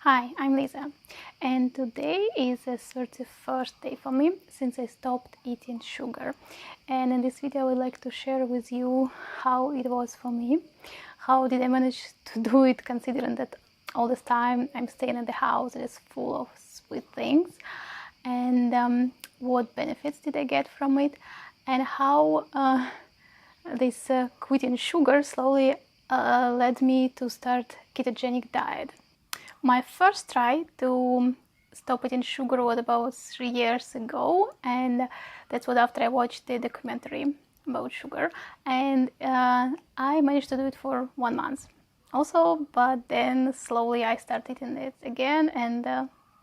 Hi, I'm Lisa, and today is the 31st day for me since I stopped eating sugar. And in this video I would like to share with you how it was for me. How did I manage to do it, considering that all this time I'm staying in the house that is full of sweet things, and what benefits did I get from it, and how this quitting sugar slowly led me to start ketogenic diet. My first try to stop eating sugar was about 3 years ago, and that's what after I watched the documentary about sugar, and I managed to do it for 1 month also, but then slowly I started eating it again, and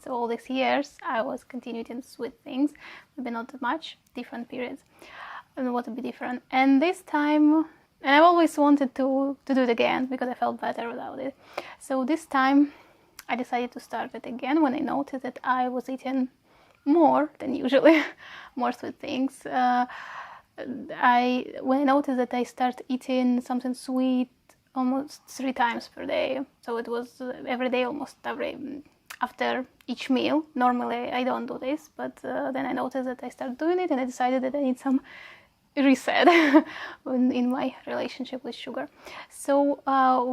so all these years I was continuing eating sweet things, maybe not that much, different periods, and what would be different. And this time, and I always wanted to do it again because I felt better without it. So this time I decided to start it again when I noticed that I was eating more than usually, more sweet things. When I noticed that I started eating something sweet almost 3 times per day, so it was every day, almost after each meal. Normally I don't do this, but then I noticed that I started doing it, and I decided that I need some reset in my relationship with sugar. So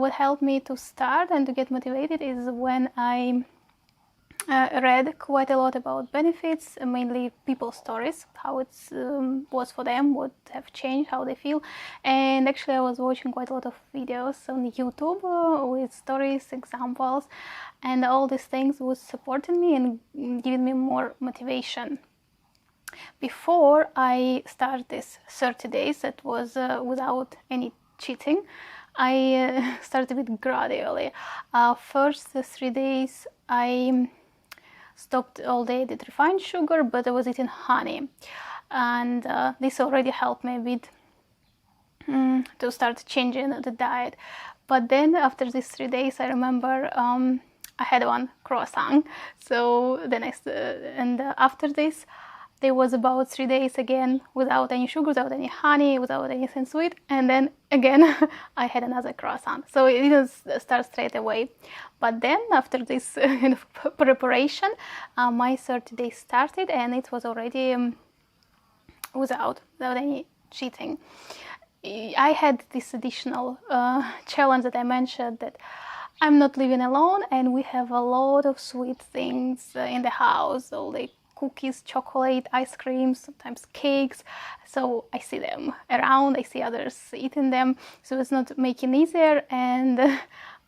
what helped me to start and to get motivated is when I read quite a lot about benefits, mainly people's stories, how it was for them, what have changed, how they feel. And actually I was watching quite a lot of videos on YouTube with stories, examples, and all these things was supporting me and giving me more motivation. Before I started this 30 days, that was without any cheating, I started it gradually. First 3 days I stopped all day the refined sugar, but I was eating honey, and this already helped me a bit to start changing the diet. But then after these 3 days, I remember I had one croissant. So then after this, there was about 3 days again without any sugar, without any honey, without anything sweet, and then again I had another croissant. So it didn't start straight away. But then after this preparation, my 30 days started, and it was already without any cheating. I had this additional challenge that I mentioned, that I'm not living alone, and we have a lot of sweet things in the house, all the cookies, chocolate, ice cream, sometimes cakes. So I see them around, I see others eating them, so it's not making easier, and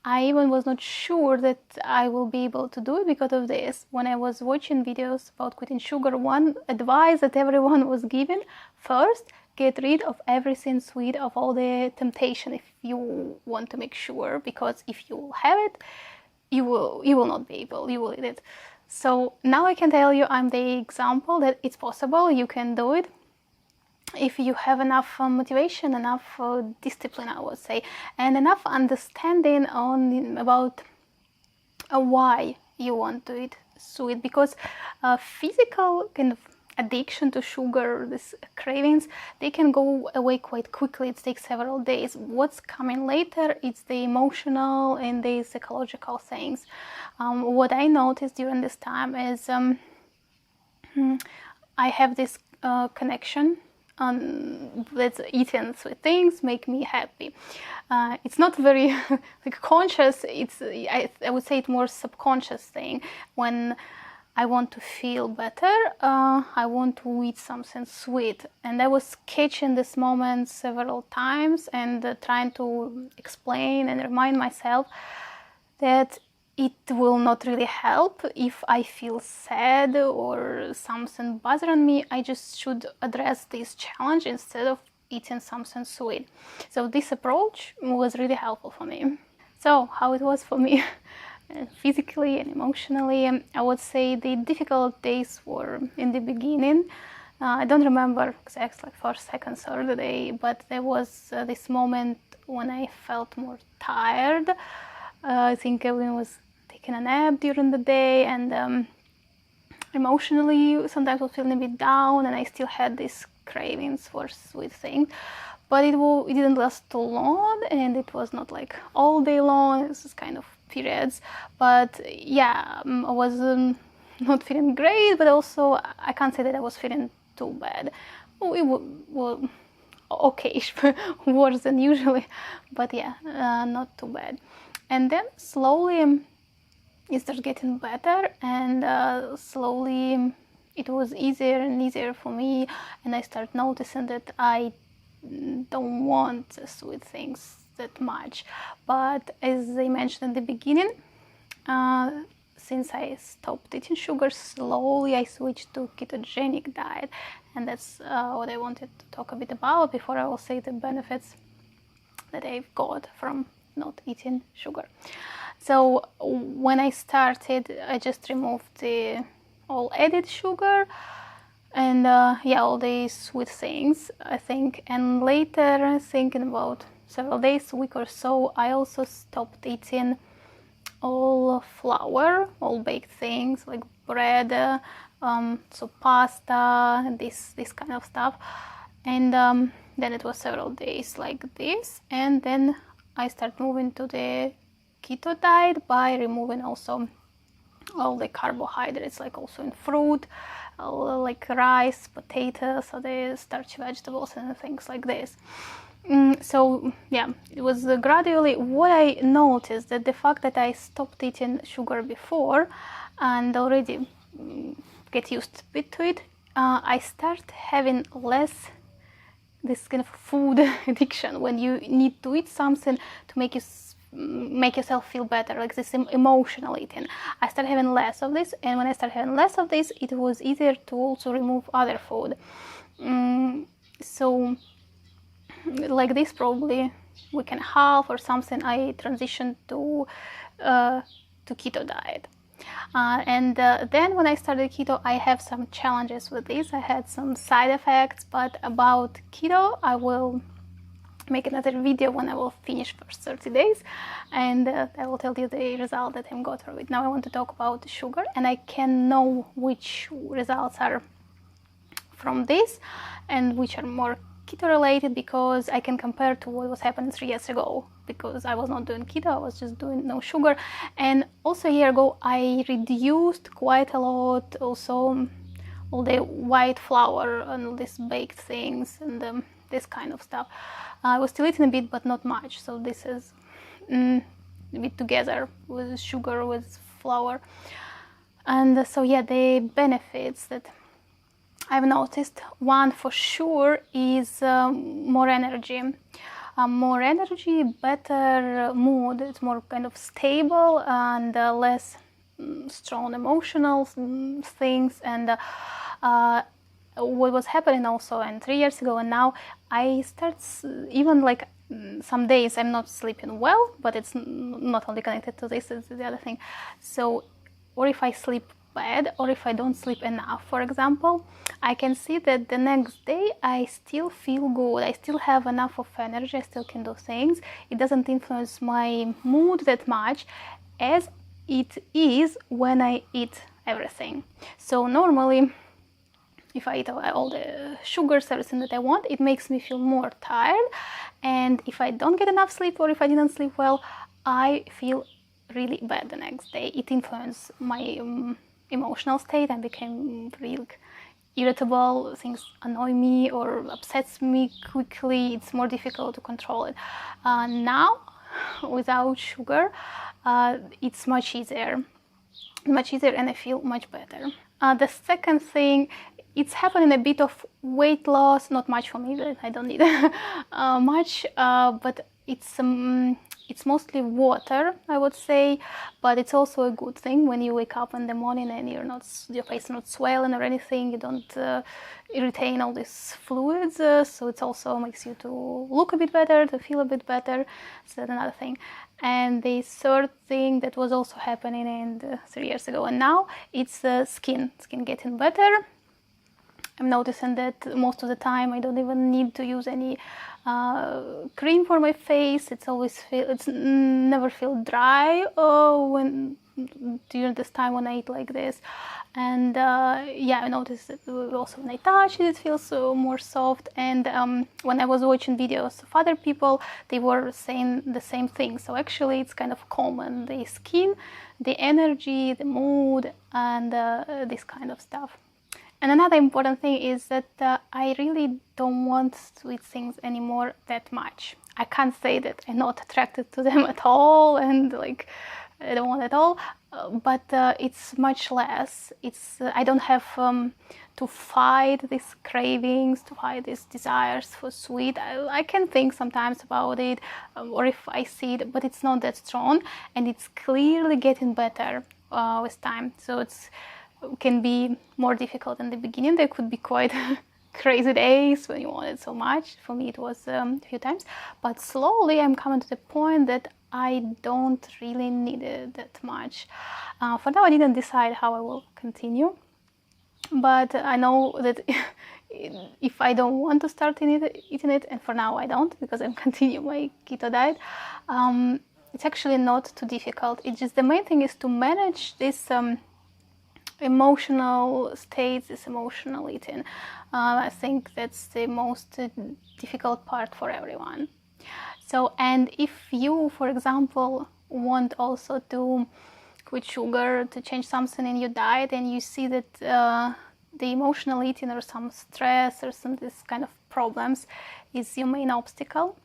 I even was not sure that I will be able to do it because of this. When I was watching videos about quitting sugar, one advice that everyone was given: first, get rid of everything sweet, of all the temptation, if you want to make sure, because if you have it, you will not be able, you will eat it. So now I can tell you, I'm the example that it's possible, you can do it if you have enough motivation, enough discipline, I would say, and enough understanding about why you want to eat sweet. Because physical kind of addiction to sugar, these cravings, they can go away quite quickly. It takes several days. What's coming later, it's the emotional and the psychological things. What I noticed during this time is I have this connection that eating sweet things make me happy. It's not very conscious. I would say it's more subconscious thing. When I want to feel better, I want to eat something sweet. And I was catching this moment several times and trying to explain and remind myself that it will not really help if I feel sad or something bothering me. I just should address this challenge instead of eating something sweet. So this approach was really helpful for me. So how it was for me? Physically and emotionally, I would say the difficult days were in the beginning. I don't remember exactly first, second, third day, but there was this moment when I felt more tired. I think I was taking a nap during the day, and emotionally sometimes I was feeling a bit down, and I still had these cravings for sweet things. But it didn't last too long, and it was not like all day long. It was kind of periods, but yeah, I was not feeling great, but also I can't say that I was feeling too bad. It was okay, worse than usually, but yeah, not too bad. And then slowly it started getting better, and slowly it was easier and easier for me, and I started noticing that I don't want sweet things that much. But as I mentioned in the beginning, since I stopped eating sugar, slowly I switched to ketogenic diet, and that's what I wanted to talk a bit about before I will say the benefits that I've got from not eating sugar. So when I started, I just removed the all added sugar and all these sweet things, I think. And later, thinking about several days, a week or so, I also stopped eating all flour, all baked things like bread, so pasta, this kind of stuff. And then it was several days like this, and then I started moving to the keto diet by removing also all the carbohydrates, like also in fruit, like rice, potatoes, so the starchy vegetables and things like this. So yeah, it was gradually what I noticed, that the fact that I stopped eating sugar before and already get used a bit to it, I start having less this kind of food addiction when you need to eat something to make yourself feel better, like this emotional eating. I started having less of this, and when I started having less of this, it was easier to also remove other food. So like this, probably week and a half or something, I transitioned to keto diet. Then when I started keto, I have some challenges with this. I had some side effects, but about keto, I will make another video when I will finish first 30 days, and I will tell you the result that I got from it. Now I want to talk about sugar, and I can know which results are from this and which are more keto related, because I can compare to what was happening 3 years ago, because I was not doing keto, I was just doing no sugar. And also a year ago I reduced quite a lot also all the white flour and all these baked things and this kind of stuff. I was still eating a bit, but not much, so this is a bit together with sugar, with flour. And so yeah, the benefits that I've noticed, one for sure is more energy. Better mood. It's more kind of stable and less strong emotional things. And what was happening also, and 3 years ago and now, I start even like some days I'm not sleeping well, but it's not only connected to this, it's the other thing. So, or if I sleep bad, or if I don't sleep enough, for example, I can see that the next day I still feel good, I still have enough of energy, I still can do things. It doesn't influence my mood that much as it is when I eat everything. So normally, if I eat all the sugars, everything that I want, it makes me feel more tired. And if I don't get enough sleep, or if I didn't sleep well, I feel really bad the next day. It influenced my emotional state. I became really irritable. Things annoy me or upsets me quickly. It's more difficult to control it. Now, without sugar, it's much easier, and I feel much better. The second thing, it's happening a bit of weight loss, not much for me, I don't need much, but it's mostly water, I would say, but it's also a good thing when you wake up in the morning and your face is not swelling or anything, you don't retain all these fluids, so it also makes you to look a bit better, to feel a bit better, so that's another thing. And the third thing that was also happening 3 years ago and now, it's skin getting better. I'm noticing that most of the time I don't even need to use any cream for my face. It's never feel dry when during this time when I eat like this. And yeah, I noticed that also when I touch it, it feels more soft. And when I was watching videos of other people, they were saying the same thing. So actually it's kind of common, the skin, the energy, the mood, and this kind of stuff. And another important thing is that I really don't want sweet things anymore that much. I can't say that I'm not attracted to them at all, and like I don't want at all, but it's much less. I don't have to fight these cravings, to fight these desires for sweet. I can think sometimes about it, or if I see it, but it's not that strong, and it's clearly getting better with time. So it can be more difficult in the beginning. There could be quite crazy days when you want it so much. For me it was a few times, but slowly I'm coming to the point that I don't really need it that much. For now I didn't decide how I will continue, but I know that if I don't want to start eating it, and for now I don't, because I'm continuing my keto diet, it's actually not too difficult. It's just the main thing is to manage this emotional states, this emotional eating. I think that's the most difficult part for everyone. So, and if you, for example, want also to quit sugar, to change something in your diet, and you see that the emotional eating or some stress or some this kind of problems is your main obstacle,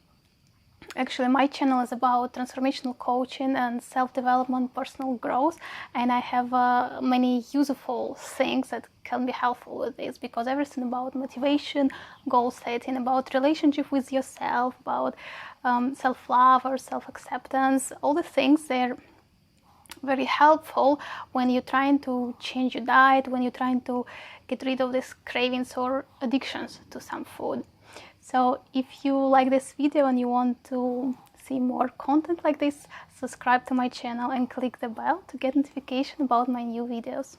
actually my channel is about transformational coaching and self-development, personal growth, and I have many useful things that can be helpful with this, because everything about motivation, goal setting, about relationship with yourself, about self-love or self-acceptance, all the things, they're very helpful when you're trying to change your diet, when you're trying to get rid of these cravings or addictions to some food. So if you like this video and you want to see more content like this, subscribe to my channel and click the bell to get notification about my new videos.